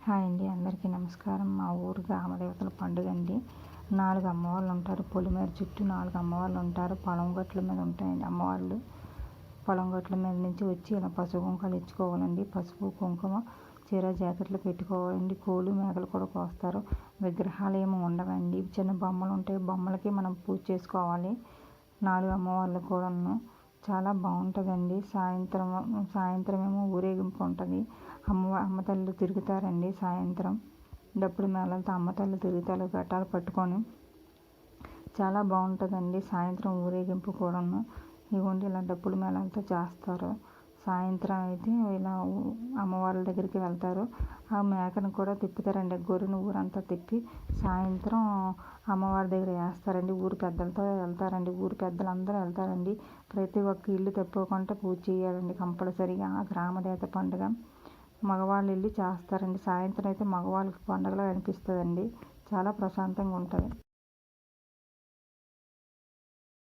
Hi అండి, అందరికీ నమస్కారం. మా ఊరు గ్రామదేవతల పండుగ అండి. 4 అమ్మవాళ్ళు ఉంటారు. పొలిమేర చుట్టూ 4 అమ్మవాళ్ళు ఉంటారు. పొలం గట్ల మీద ఉంటాయండి అమ్మవాళ్ళు. పొలం గట్ల మీద నుంచి వచ్చి ఇలా పసుపు కుంకాలు ఇచ్చుకోవాలండి. పసుపు కుంకుమ చీర జాకెట్లు పెట్టుకోవాలండి. కోళ్ళు మేకలు కూడా కోస్తారు. విగ్రహాలు ఏమి ఉండవండి. చిన్న బొమ్మలు ఉంటాయి. బొమ్మలకి మనం పూజ చేసుకోవాలి. 4 అమ్మవాళ్ళు కూడాను చాలా బాగుంటుందండి. సాయంత్రం ఏమో ఊరేగింపు ఉంటుంది. అమ్మ తల్లి తిరుగుతారండి. సాయంత్రం డప్పులు మేళాలతో అమ్మ తల్లి తిరుగుతారు ఘటాలు పట్టుకొని. చాలా బాగుంటుందండి సాయంత్రం ఊరేగింపు కూడాను. ఇవ్వండి ఇలా డప్పులు మేళాలతో చేస్తారు. సాయంత్రం అయితే ఇలా అమ్మవార్ల దగ్గరికి వెళ్తారు. ఆ మేకను కూడా తిప్పుతారండి. గొర్రెను ఊరంతా తిప్పి సాయంత్రం అమ్మవారి దగ్గర వేస్తారండి. ఊరు పెద్దలతో వెళ్తారండి. ఊరు పెద్దలందరూ వెళ్తారండి. ప్రతి ఒక్క ఇల్లు తప్పుకుంటే పూజ చేయాలండి కంపల్సరీగా. ఆ గ్రామదేవత పండుగ మగవాళ్ళు వెళ్ళి చేస్తారండి. సాయంత్రం అయితే మగవాళ్ళకి పండుగలా అనిపిస్తుందండి. చాలా ప్రశాంతంగా ఉంటుంది.